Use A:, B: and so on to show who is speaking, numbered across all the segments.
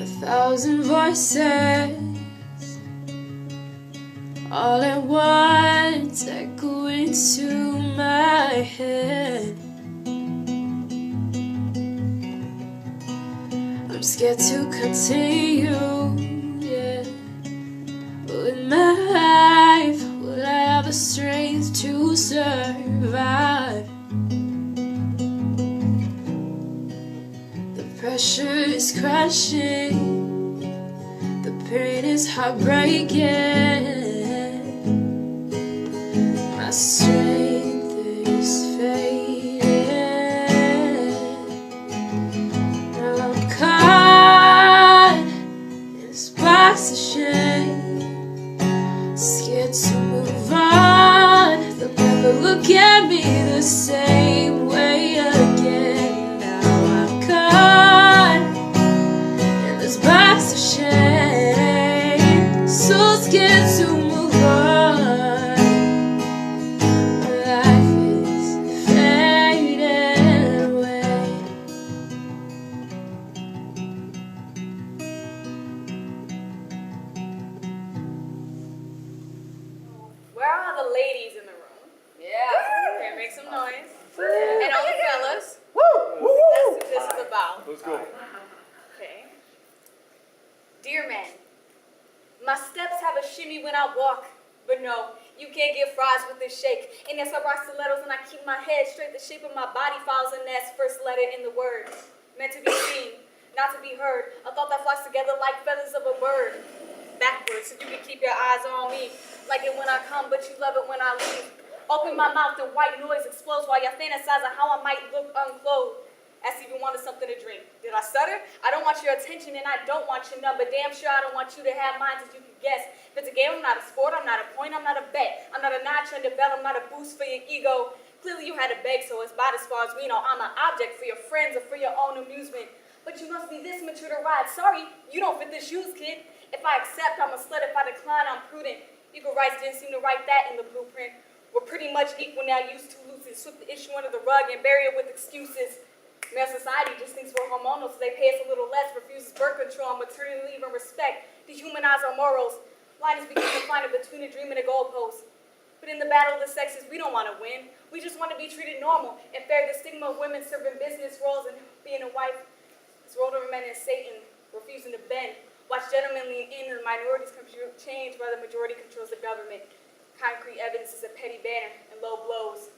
A: 1,000 voices all at once echoing to my head. I'm scared to continue, yeah. With my life, will I have the strength to survive? The pressure is crashing, the pain is heartbreaking. My strength is fading. Now I'm caught in this box of shame, scared to move on. They'll never look at me the same way again. Now I'm caught in this box of shame, so scared to move on.
B: Ladies in the room. Yeah. Okay, make some noise. And all the fellas.
C: Woo! Woo!
B: That's what this is about.
C: Let's go.
B: Okay. Dear men, my steps have a shimmy when I walk, but no, you can't get fries with this shake. And as I rock stilettos and I keep my head straight, the shape of my body follows in that first letter in the word. Meant to be seen, not to be heard. A thought that flies together like feathers of a bird. Backwards so you can keep your eyes on me. Like it when I come, but you love it when I leave. Open my mouth and white noise explodes while you're fantasizing how I might look unclothed. As if you wanted something to drink. Did I stutter? I don't want your attention and I don't want your number. Damn sure I don't want you to have mine as you can guess. If it's a game, I'm not a sport, I'm not a point, I'm not a bet. I'm not a notch on the belt, I'm not a boost for your ego. Clearly you had to beg, so it's about as far as we know. I'm an object for your friends or for your own amusement. But you must be this mature to ride. Sorry, you don't fit the shoes, kid. If I accept, I'm a slut. If I decline, I'm prudent. Equal rights didn't seem to write that in the blueprint. We're pretty much equal now, used to lose it. Sweep the issue under the rug and bury it with excuses. Male society just thinks we're hormonal, so they pay us a little less, refuses birth control, maternity leave, and respect. Dehumanize our morals. Blindness begins to find it between a dream and a goalpost. But in the battle of the sexes, we don't want to win. We just want to be treated normal and fair. The stigma of women serving business roles and being a wife is rolled over men as Satan, refusing to bend. Watch gentlemen lean in and the minorities change while the majority controls the government. Concrete evidence is a petty banner and low blows.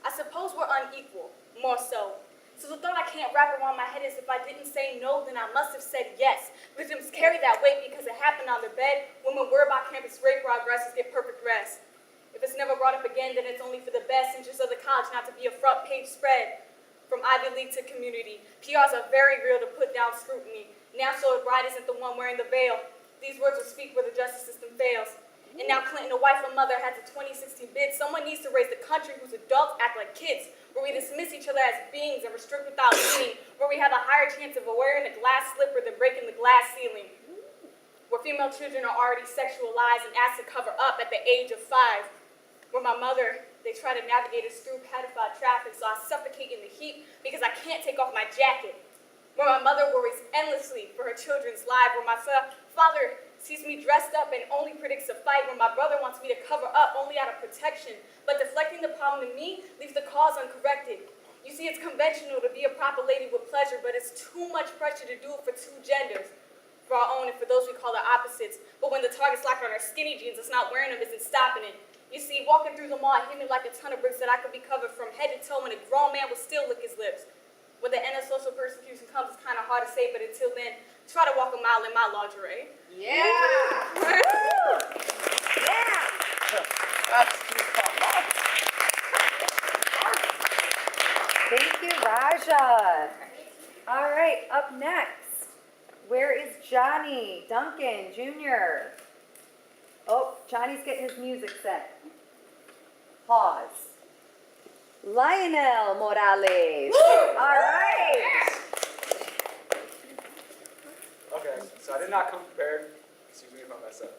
B: I suppose we're unequal, more so. So the thought I can't wrap around my head is if I didn't say no, then I must have said yes. Victims carry that weight because it happened on their bed. Women worry about campus rape while aggressors get perfect rest. If it's never brought up again, then it's only for the best interest of the college not to be a front page spread. From Ivy League to community, PRs are very real to put down scrutiny. Now Soy Bride isn't the one wearing the veil. These words will speak where the justice system fails. And now Clinton, a wife and mother, has a 2016 bid. Someone needs to raise the country whose adults act like kids, where we dismiss each other as beings and restrict without meaning, where we have a higher chance of wearing a glass slipper than breaking the glass ceiling, where female children are already sexualized and asked to cover up at the age of 5, where my mother, they try to navigate us through pedophile traffic, so I suffocate in the heat because I can't take off my jacket, where my mother worries endlessly for her children's lives, where my father sees me dressed up and only predicts a fight, where my brother wants me to cover up only out of protection, but deflecting the problem to me leaves the cause uncorrected. You see, it's conventional to be a proper lady with pleasure, but it's too much pressure to do it for two genders, for our own and for those we call our opposites. But when the target's locked on our skinny jeans, it's not wearing them isn't stopping it. You see, walking through the mall hit me like a ton of bricks that I could be covered from head to toe, and a grown man would still lick his lips. When the end of social persecution comes, it's kind of hard to say, but until then, try to walk a mile in my lingerie.
D: Yeah! Yeah! That's too fun. Thank you, Raja. All right, up next, where is Johnny Duncan Jr.? Oh, Johnny's getting his music set. Pause. Lionel Morales. All right.
C: Okay, so I did not come prepared. Excuse me if I mess up.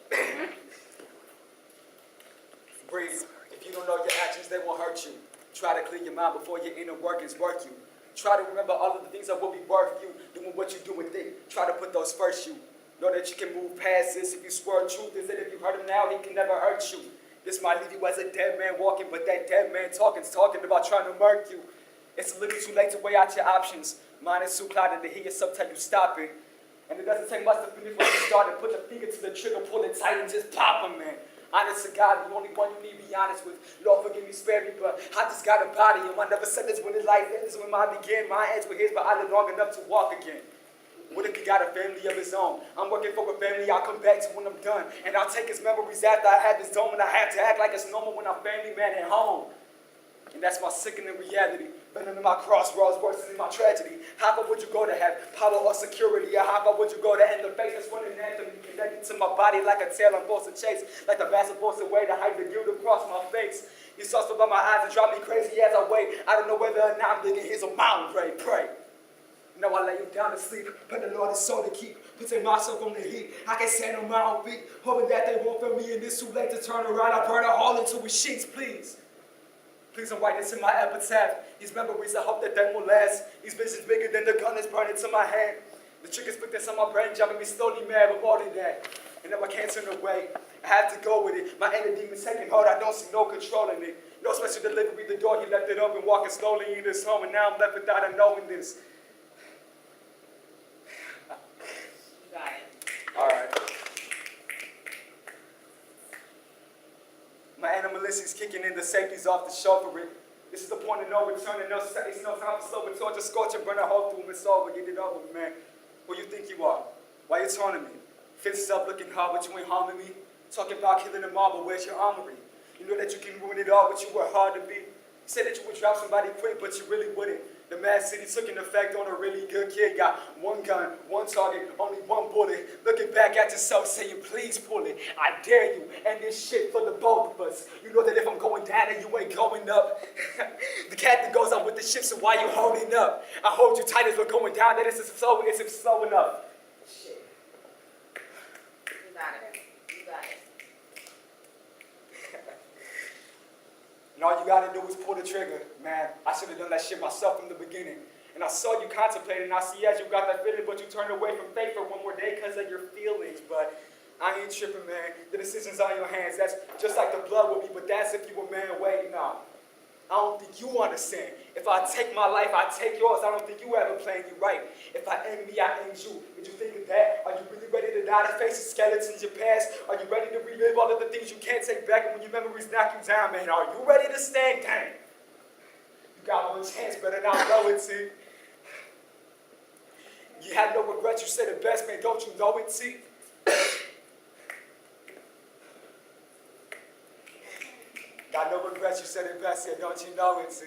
C: Breathe. If you don't know your actions, they won't hurt you. Try to clear your mind before your inner workings work you. Try to remember all of the things that will be worth you doing what you do and think. Try to put those first you. Know that you can move past this if you swear truth is that if you hurt him now, he can never hurt you. This might leave you as a dead man walking, but that dead man talking's talking about trying to murk you. It's a little too late to weigh out your options. Mine is too clouded to hear yourself tell you stop it. And it doesn't take much to finish when you start and put the finger to the trigger, pull it tight and just pop him, man. Honest to God, the only one you need to be honest with. Lord, forgive me, spare me, but I just got a body him. I never said this when his life ends, when mine began. Mine ends with his, but I live long enough to walk again. What if he got a family of his own? I'm working for a family I'll come back to when I'm done. And I'll take his memories after I have this dome, and I have to act like it's normal when I'm family man at home. And that's my sickening reality. Better than my crossroads, worse than my tragedy. How far would you go to have power or security? Or how far would you go to end the face that's running after me? Connected to my body like a tail I'm supposed to chase. Like the master force away to hide the guilt across my face. He starts to by my eyes and drive me crazy as I wait. I don't know whether or not I'm digging his or mountain pray. Now I lay him down to sleep, but the Lord is so to keep. Putting myself on the heat, I can stand on my own feet. Hoping that they won't feel me and it's too late to turn around. I burn a hole into his sheets, please. Please don't write this in my epitaph. These memories, I hope that they will last. These visions bigger than the gun is burning to my hand. The triggers put this on my brain, driving me slowly mad, but more than that. And now I can't turn away. I have to go with it. My inner demon's taking hold, I don't see no controlling it. No special delivery, the door, he left it open, walking slowly in his home, and now I'm left without a knowing this.
B: Got it.
C: All right. My animalistic's kicking in, the safety's off the chauffeur. This is the point of no return, and it's no time to slow it, torture, scorch, and burn a hole through him. It's over, get it over, man. Who you think you are? Why you taunting me? Fists up looking hard, but you ain't harming me. Talking about killing them all, but where's your armory? You know that you can ruin it all, but you were hard to beat. You said that you would drop somebody quick, but you really wouldn't. The Mad City took an effect on a really good kid. Got one gun, one target, only one bullet. Looking back at yourself, saying, please pull it. I dare you. And this shit for the both of us. You know that if I'm going down and you ain't going up, the captain goes out with the ship, so why you holding up? I hold you tight as we're going down, that it's slow enough. Shit.
B: You got it. You got it.
C: And all you gotta do is pull the trigger. Man, I should have done that shit myself from the beginning. And I saw you contemplating, and I see as you got that feeling, but you turned away from faith for one more day because of your feelings. But I ain't tripping, man. The decision's on your hands. That's just like the blood will be, but that's if you were man waiting now. I don't think you understand. If I take my life, I take yours. I don't think you ever playing you right. If I end me, I end you. Did you think of that? Are you really ready to die to face the skeletons your past? Are you ready to relive all of the things you can't take back and when your memories knock you down, man? Are you ready to stand down? You got one chance, better not blow it, T. You had no regrets, you said it best, man. Don't you know it, T? Got no regrets, you said it best, yeah, don't you know it, T?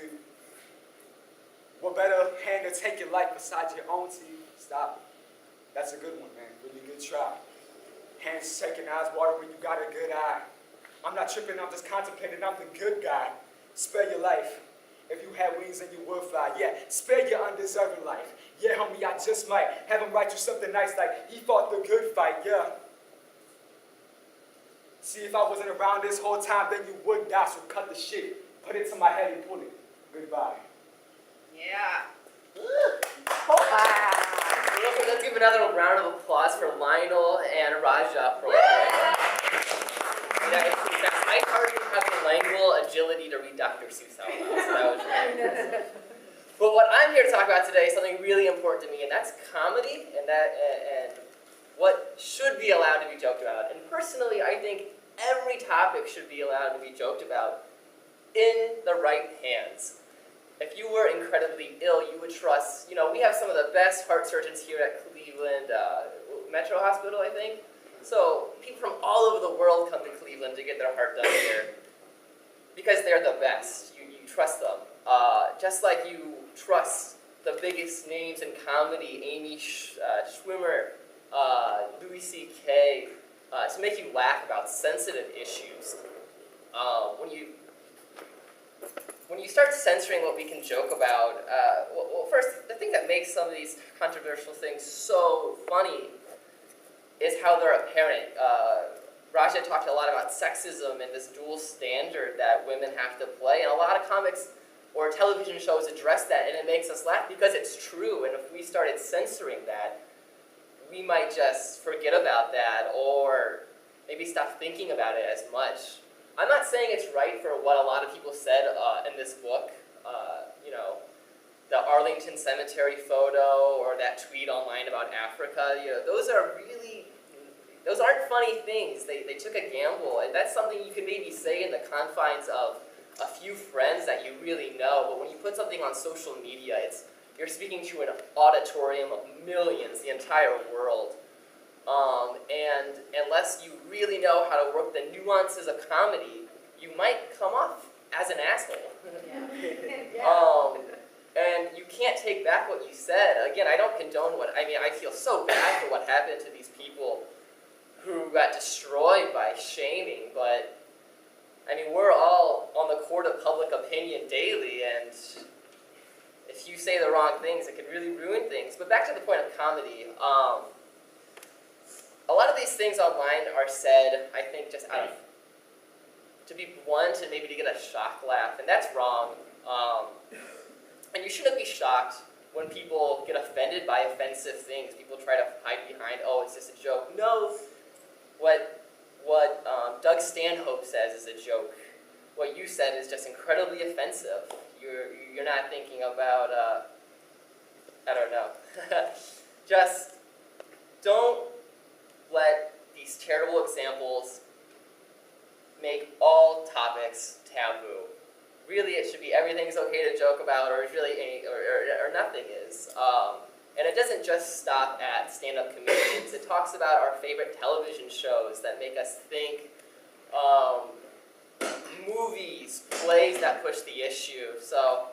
C: What better hand to take your life besides your own, T? Stop. That's a good one, man. Really good try. Hands shaking, eyes watering, you got a good eye. I'm not tripping, I'm just contemplating, I'm the good guy. Spare your life. If you had wings, then you would fly. Yeah, spare your undeserving life. Yeah, homie, I just might have him write you something nice like, he fought the good fight, yeah. See, if I wasn't around this whole time, then you would die, so cut the shit. Put it to my head and pull it. Goodbye.
B: Yeah.
D: Wow.
E: Let's give another round of applause for Lionel and Raja. I already have the lingual agility to read Dr. Seuss out loud, so that was really good. But what I'm here to talk about today is something really important to me, and that's comedy and what should be allowed to be joked about. And personally, I think every topic should be allowed to be joked about in the right hands. If you were incredibly ill, you would trust, we have some of the best heart surgeons here at Cleveland Metro Hospital, I think. So people from all over the world come to Cleveland to get their heart done here because they're the best. You trust them. Just like you trust the biggest names in comedy, Amy Schwimmer, Louis C.K., to make you laugh about sensitive issues. When you start censoring what we can joke about, well, first, the thing that makes some of these controversial things so funny is how they're apparent. Raja talked a lot about sexism and this dual standard that women have to play, and a lot of comics or television shows address that, and it makes us laugh because it's true. And if we started censoring that, we might just forget about that, or maybe stop thinking about it as much. I'm not saying it's right for what a lot of people said in this book, you know, the Arlington Cemetery photo or that tweet online about Africa. You know, those aren't funny things. They took a gamble, and that's something you can maybe say in the confines of a few friends that you really know, but when you put something on social media, you're speaking to an auditorium of millions, the entire world. And unless you really know how to work the nuances of comedy, you might come off as an asshole. And you can't take back what you said. Again, I don't condone I feel so bad for what happened to these people who got destroyed by shaming, but I mean, we're all on the court of public opinion daily, and if you say the wrong things, it can really ruin things. But back to the point of comedy, a lot of these things online are said, I think, just out of, to be blunt and maybe to get a shock laugh, and that's wrong. And you shouldn't be shocked when people get offended by offensive things. People try to hide behind, oh, it's just a joke. No, what Doug Stanhope says is a joke. What you said is just incredibly offensive. You're not thinking about, I don't know. Just don't let these terrible examples make all topics taboo. Really, it should be everything's okay to joke about, or really or nothing is. And it doesn't just stop at stand-up comedians. It talks about our favorite television shows that make us think, movies, plays that push the issue. So,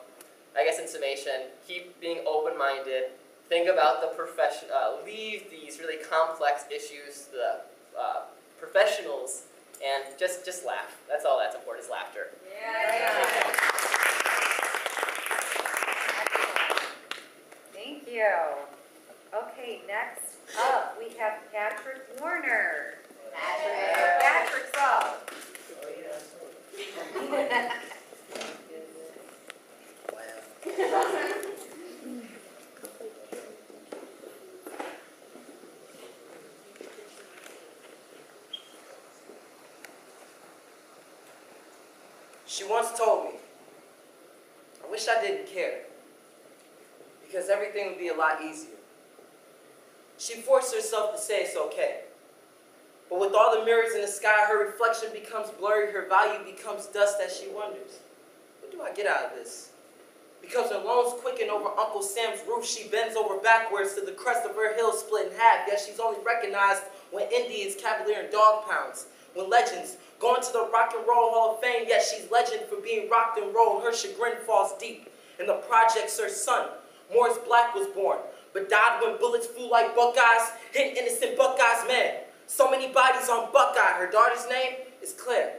E: I guess in summation, keep being open-minded. Think about the profession. Leave these really complex issues to the professionals, and just laugh. That's all that's important, is laughter.
B: Yeah.
D: Thank you. Okay, next up we have Patrick Warner. Patrick's up.
F: She once told me, I wish I didn't care, because everything would be a lot easier. She forced herself to say it's okay. But with all the mirrors in the sky, her reflection becomes blurry, her value becomes dust as she wonders, what do I get out of this? Because when loans quicken over Uncle Sam's roof, she bends over backwards to the crest of her hill split in half, yet she's only recognized when Indians, Cavalier, and dog pounds. When legends go into the Rock and Roll Hall of Fame, yet she's legend for being rocked and rolled. Her chagrin falls deep. In the projects, her son, Morris Black, was born, but died when bullets flew like Buckeyes, hit innocent Buckeyes man. So many bodies on Buckeye. Her daughter's name is Claire.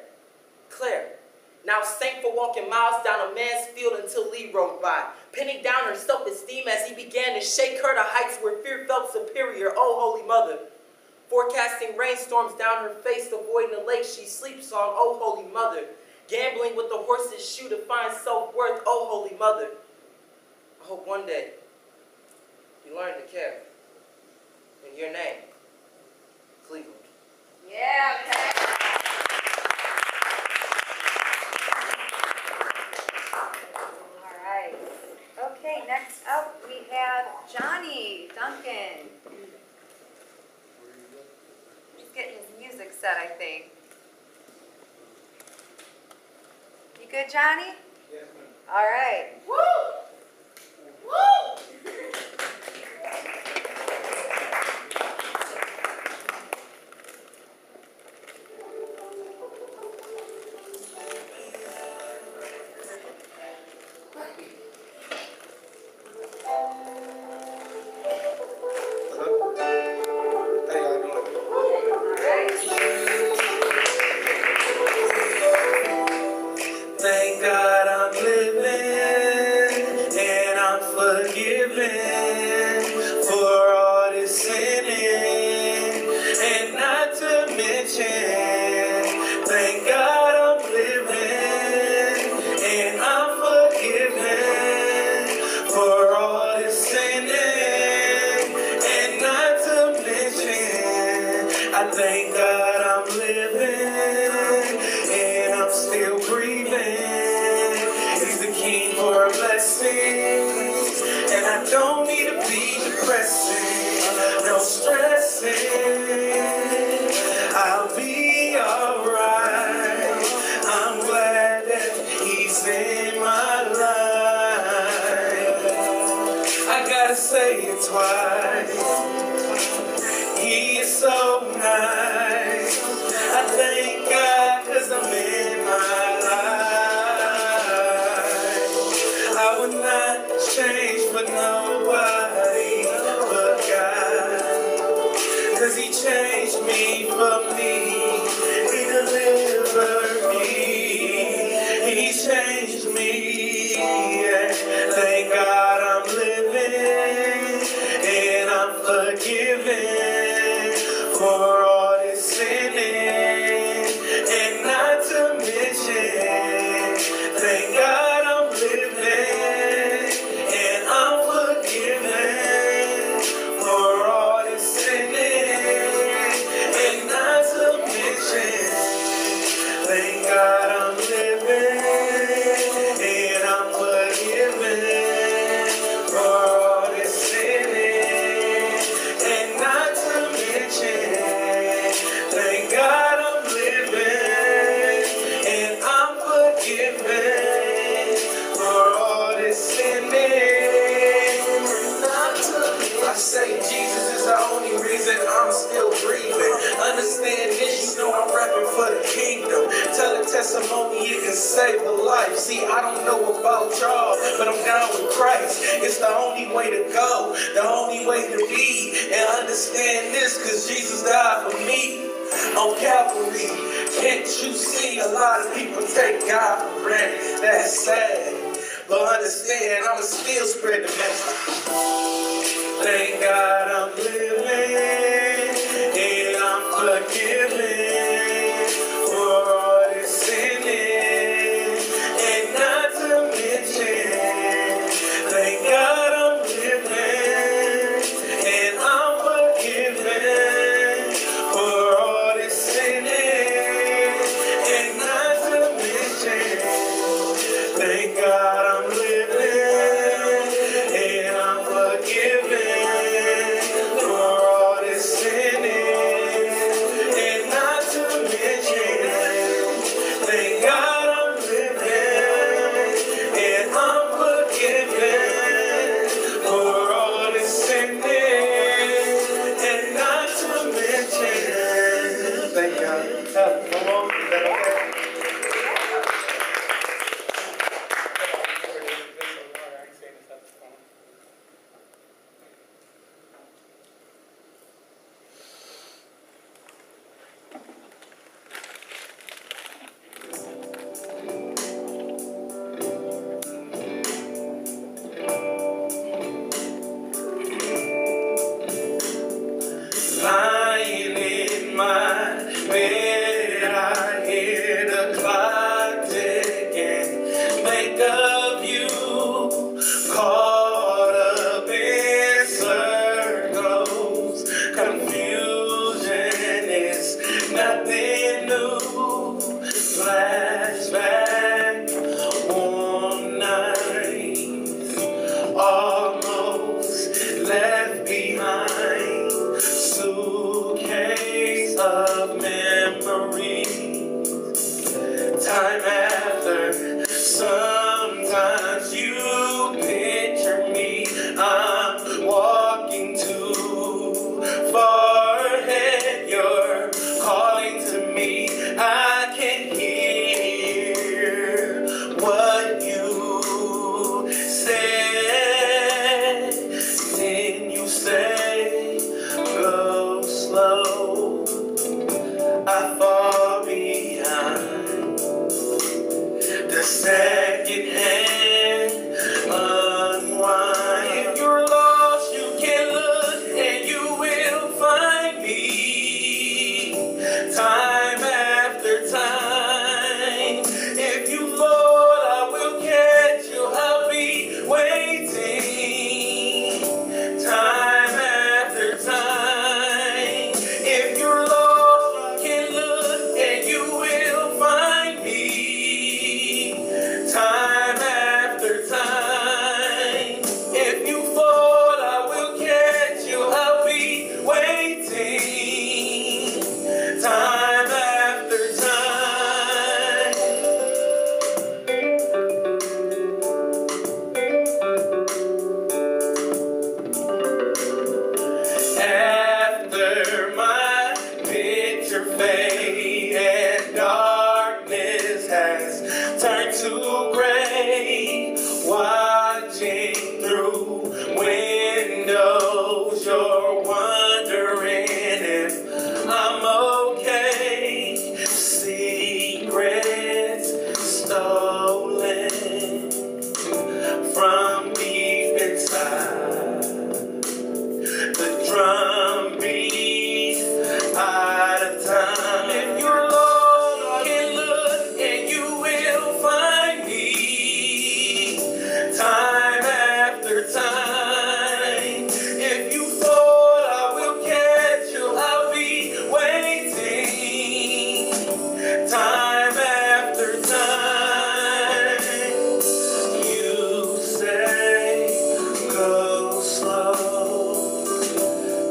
F: Claire, now sank for walking miles down a man's field until Lee rode by, pinning down her self-esteem as he began to shake her to heights where fear felt superior. Oh, Holy Mother. Forecasting rainstorms down her face, avoiding the lake she sleeps on. Oh, Holy Mother. Gambling with the horse's shoe to find self-worth. Oh, Holy Mother. I hope one day you learn to care. In your name, Cleveland.
B: Yeah, okay.
D: All right. Okay, next up we have Johnny Duncan. He's getting his music set, I think. You good, Johnny?
C: Yes, ma'am.
D: All right.
B: Woo! Woo!
C: Hello? How y'all doing?
D: All right.
G: Thank God I'm living. I thank God I'm living and I'm still breathing. He's the king for blessings, and I don't need to be depressing, no stressing. I'll be alright. I'm glad that he's in my life. I gotta say it twice. He is so nice. I thank God 'cause I'm in my life. I would not change for nobody but God. 'Cause he changed me for me. He delivered me. He changed me. Yeah. Thank God I'm living and I'm forgiven for all this sinning. And not to mention, thank God I'm living and I'm forgiven for all this sinning. And not to mention, thank God I'm living and I'm forgiven for all this sinning. And not to mention, thank God I'm living and I'm forgiven for all this sinning. Not to I say Jesus is the only reason I'm still breathing. Understand this, you know I'm rapping for the kingdom. Tell a testimony, it can save a life. See, I don't know about y'all, but I'm down with Christ. It's the only way to go, the only way to be. And understand this, 'cause Jesus died for me on Calvary. Can't you see a lot of people take God for granted? That's sad. But understand, I'ma still spread the message. Thank God I'm living and I'm forgiven for all this sinning. And not to mention, thank God I'm living and I'm forgiven for all this sinning. And not to mention, thank God I'm living and I'm forgiven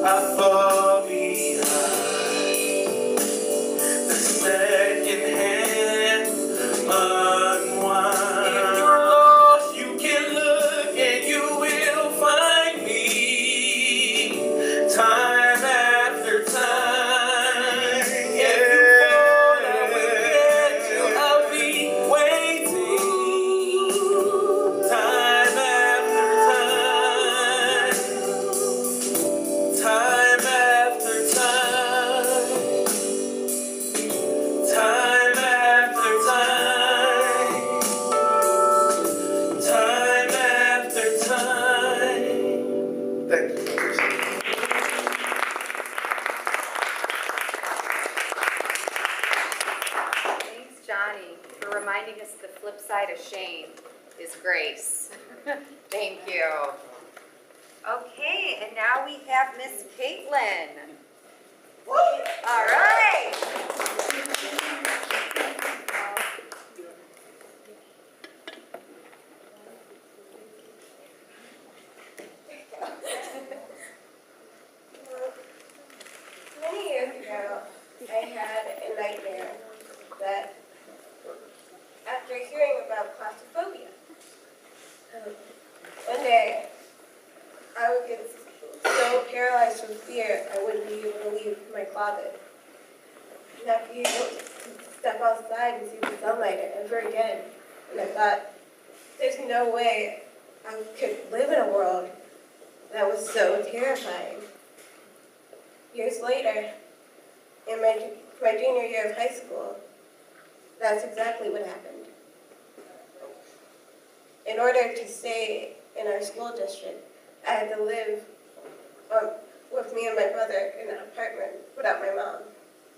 G: I fall behind. The second hand unwind. If you're lost, you can look and you will find me. Time after time. If you fall, I will get you. I'll be waiting. Time after time. Time after time. Time after time. Time after time. Thank you.
D: Thanks, Johnny, for reminding us the flip side of shame is grace. Thank you. Okay, and now we have Miss Caitlin. All right.
H: Many years ago, I had a nightmare that after hearing about claustrophobia, one day I would get so paralyzed from fear I wouldn't be able to leave my closet. Not be able to step outside and see the sunlight ever again. And I thought, there's no way I could live in a world that was so terrifying. Years later, in my junior year of high school, that's exactly what happened. In order to stay in our school district, I had to live with me and my brother in an apartment without my mom,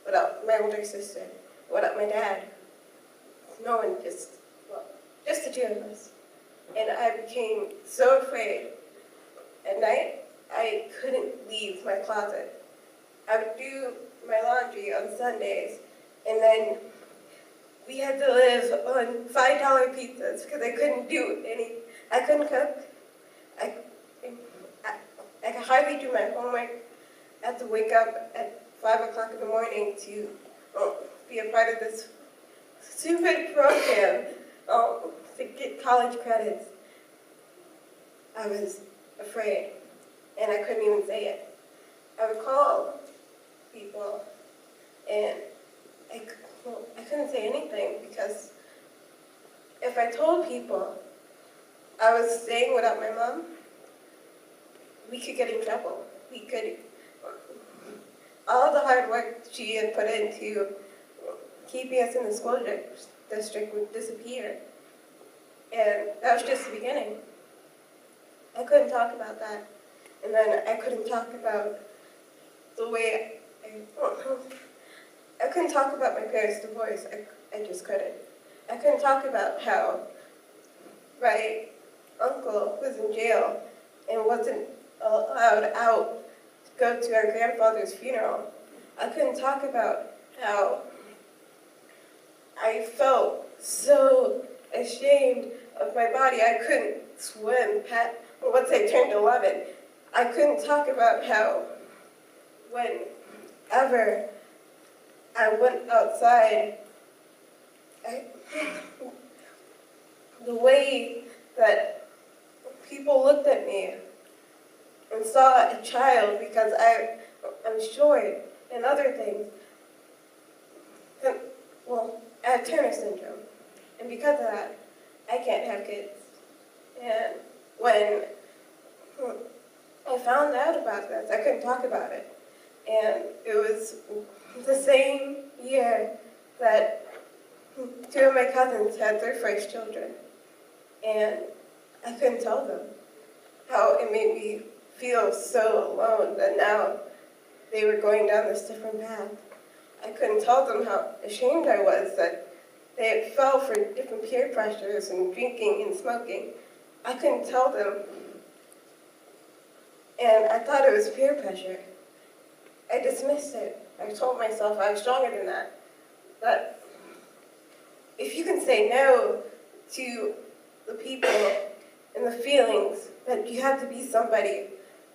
H: without my older sister, without my dad. No one, just the two of us. And I became so afraid. At night, I couldn't leave my closet. I would do my laundry on Sundays, and then we had to live on $5 pizzas because I couldn't cook. I could hardly do my homework. I had to wake up at 5 o'clock in the morning to be a part of this stupid program to get college credits. I was afraid, and I couldn't even say it. I would call people, and I couldn't say anything because if I told people I was staying without my mom, we could get in trouble. All the hard work she had put into keeping us in the school district would disappear. And that was just the beginning. I couldn't talk about that. And then I couldn't talk about the way I couldn't talk about my parents' divorce. I just couldn't. I couldn't talk about how my uncle was in jail and wasn't allowed out to go to our grandfather's funeral. I couldn't talk about how I felt so ashamed of my body. I couldn't swim once I turned 11. I couldn't talk about how whenever I went outside, the way that people looked at me and saw a child because I'm short and other things. Well, I have Turner syndrome, and because of that, I can't have kids. And when I found out about this, I couldn't talk about it. And it was the same year that two of my cousins had their first children. And I couldn't tell them how it made me feel so alone that now they were going down this different path. I couldn't tell them how ashamed I was that they had fell for different peer pressures and drinking and smoking. I couldn't tell them. And I thought it was peer pressure. I dismissed it. I told myself I was stronger than that. That if you can say no to the people and the feelings that you have to be somebody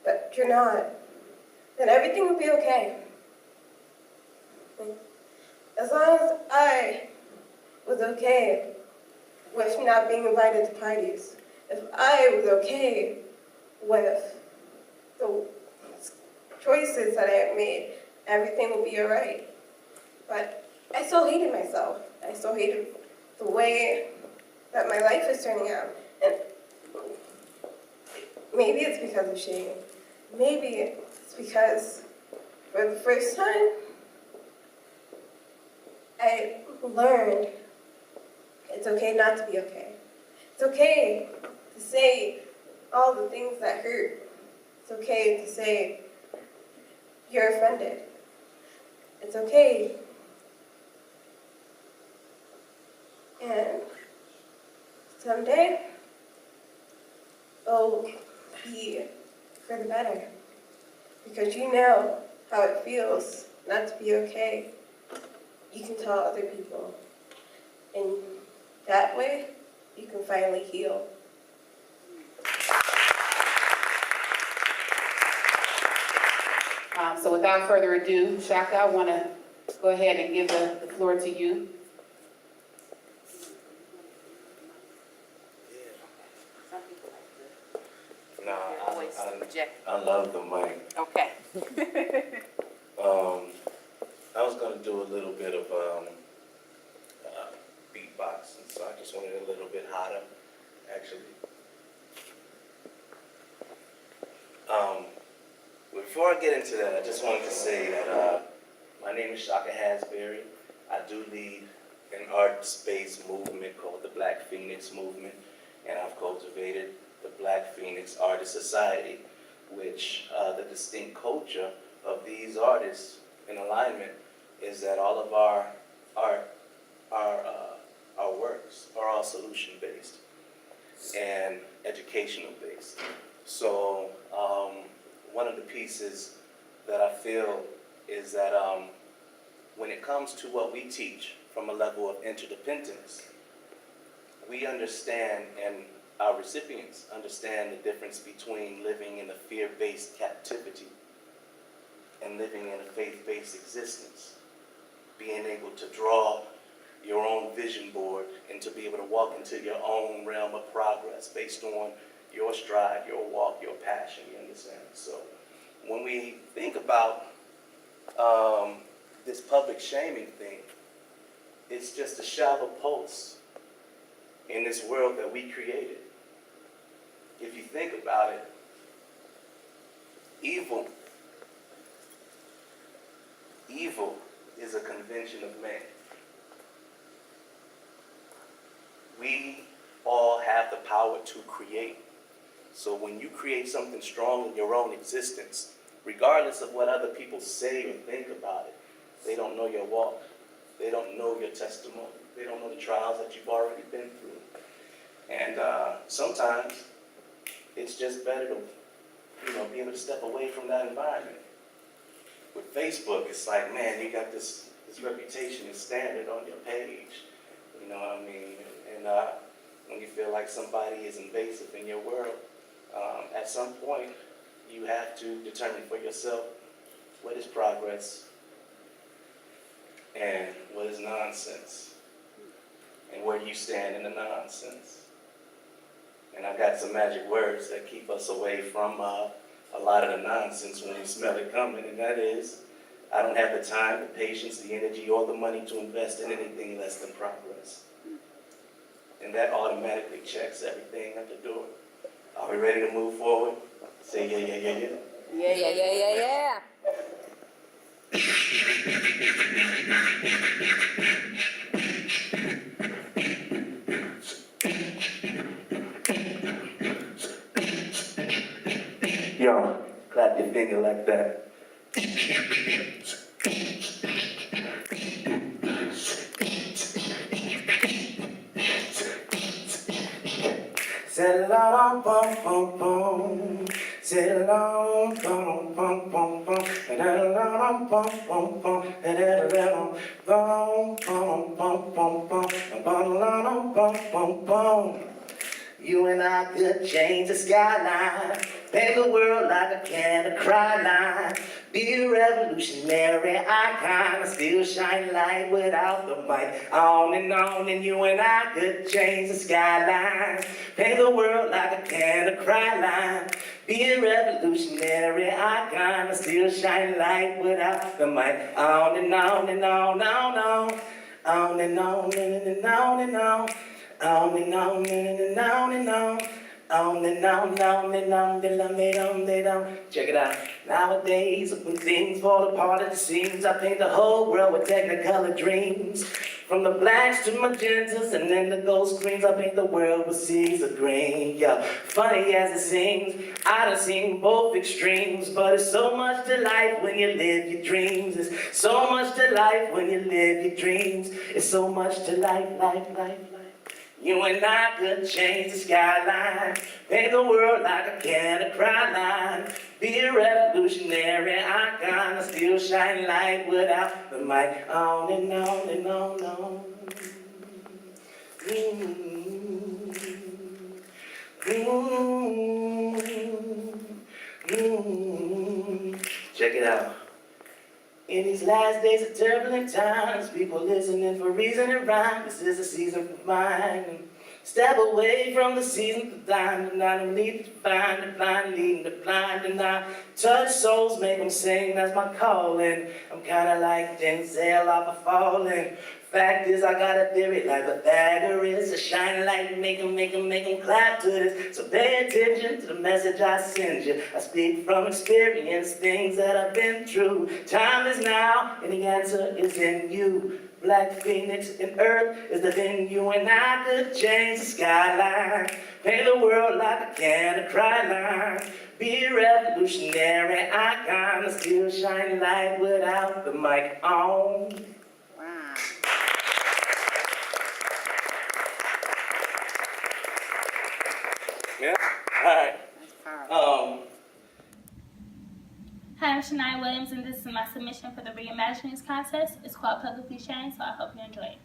H: that you're not, then everything will be okay. As long as I was okay with not being invited to parties, if I was okay with the choices that I have made, everything will be alright. But I still hated myself. I still hated the way that my life is turning out. And maybe it's because of shame. Maybe it's because for the first time, I learned it's okay not to be okay. It's okay to say all the things that hurt. It's okay to say you're offended. It's okay. And someday, it'll be for the better. Because you know how it feels not to be okay. You can tell other people. And that way, you can finally heal.
I: So without further ado, Shaka, I want to go ahead and give the floor to you.
J: No, I love the mic.
I: Okay.
J: I was going to do a little bit of beatboxing, so I just wanted it a little bit hotter, actually. Before I get into that, I just wanted to say that my name is Shaka Hasbury. I do lead an art-based movement called the Black Phoenix Movement, and I've cultivated the Black Phoenix Artist Society, which the distinct culture of these artists in alignment is that all of our art, our works are all solution-based and educational-based. So one of the pieces that I feel is that when it comes to what we teach from a level of interdependence, we understand, and our recipients understand, the difference between living in a fear-based captivity and living in a faith-based existence. Being able to draw your own vision board and to be able to walk into your own realm of progress based on your stride, your walk, your passion, you understand? So when we think about this public shaming thing, it's just a shallow pulse in this world that we created. If you think about it, evil is a convention of man. We all have the power to create. So when you create something strong in your own existence, regardless of what other people say or think about it, they don't know your walk. They don't know your testimony. They don't know the trials that you've already been through. And sometimes it's just better to, be able to step away from that environment. With Facebook, it's like, man, you got this reputation is standard on your page. You know what I mean? And when you feel like somebody is invasive in your world, at some point, you have to determine for yourself what is progress and what is nonsense, and where you stand in the nonsense. And I got some magic words that keep us away from a lot of the nonsense when we smell it coming, and that is, I don't have the time, the patience, the energy, or the money to invest in anything less than progress. And that automatically checks everything at the door. Are we ready to move forward? Say yeah, yeah, yeah, yeah.
D: Yeah, yeah, yeah, yeah, yeah.
J: Yo, clap your finger like that. Say la bum bum bum. Say la bum bum bum bum. And la bum bum bum. And la bum bum bum bum bum. Bum bum bum bum. You and I could change the skyline. Paint the world like a can of cry line. Be a revolutionary icon. Still shine light without the mic. On, and you and I could change the skyline. Paint the world like a can of cry line. Be a revolutionary icon. Still shine light without the mic. On and on and on, on, on. On and on and on and on. On and on and on and on. On and on, on and on, they don't. Check it out. Nowadays, when things fall apart at the seams, I paint the whole world with technicolor dreams. From the blacks to magentas and then the ghost greens, I paint the world with seas of green. Yeah, funny as it seems, I done seen both extremes, but it's so much to life when you live your dreams. It's so much to life when you live your dreams. It's so much to life, life, life, life. You and I could change the skyline, paint the world like a can of cry line. Be a revolutionary icon, still shine light without the mic. On and on and on and on. Check it out. In these last days of turbulent times, people listening for reason and rhyme. This is a season for mine. Step away from the season for time, and I don't need to find the blind, leading the blind, and I touch souls, make them sing, that's my calling. I'm kinda like Denzel off of Falling. Fact is, I got a theory like Pythagoras, a shine light, make them clap to this. So pay attention to the message I send you. I speak from experience, things that I've been through. Time is now, and the answer is in you. Black Phoenix and Earth is the venue, and I could change the skyline. Paint the world like a can of cry line. Be a revolutionary icon, still shine light without the mic on.
I: Wow.
J: Yeah? Alright.
I: That's powerful.
A: Hi, I'm Shania Williams, and this is my submission for the reimaginings contest. It's called Publicly Shamed, so I hope you enjoy it.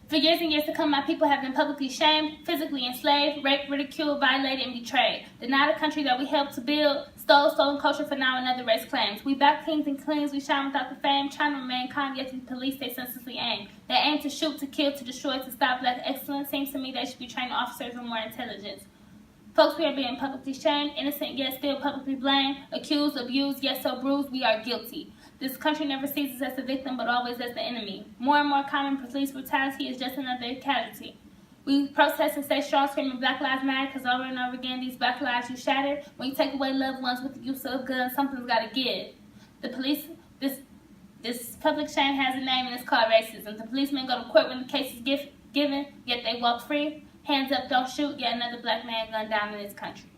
A: For years and years to come, my people have been publicly shamed, physically enslaved, raped, ridiculed, violated, and betrayed. Denied a country that we helped to build, stole stolen culture for now another race claims. We back kings and queens, we shine without the fame, trying to remain calm, yet the police, they senselessly aim. They aim to shoot, to kill, to destroy, to stop black excellence. Seems to me they should be training officers with more intelligence. Folks, we are being publicly shamed, innocent yet still publicly blamed, accused, abused, yet so bruised, we are guilty. This country never sees us as the victim, but always as the enemy. More and more common police brutality is just another casualty. We protest and stay strong, screaming Black Lives Matter, because over and over again, these black lives you shatter. When you take away loved ones with the use of guns, something's got to give. The police, this public shame has a name, and it's called racism. The policemen go to court when the case is given, yet they walk free. Hands up, don't shoot, yet another black man gunned down in this country.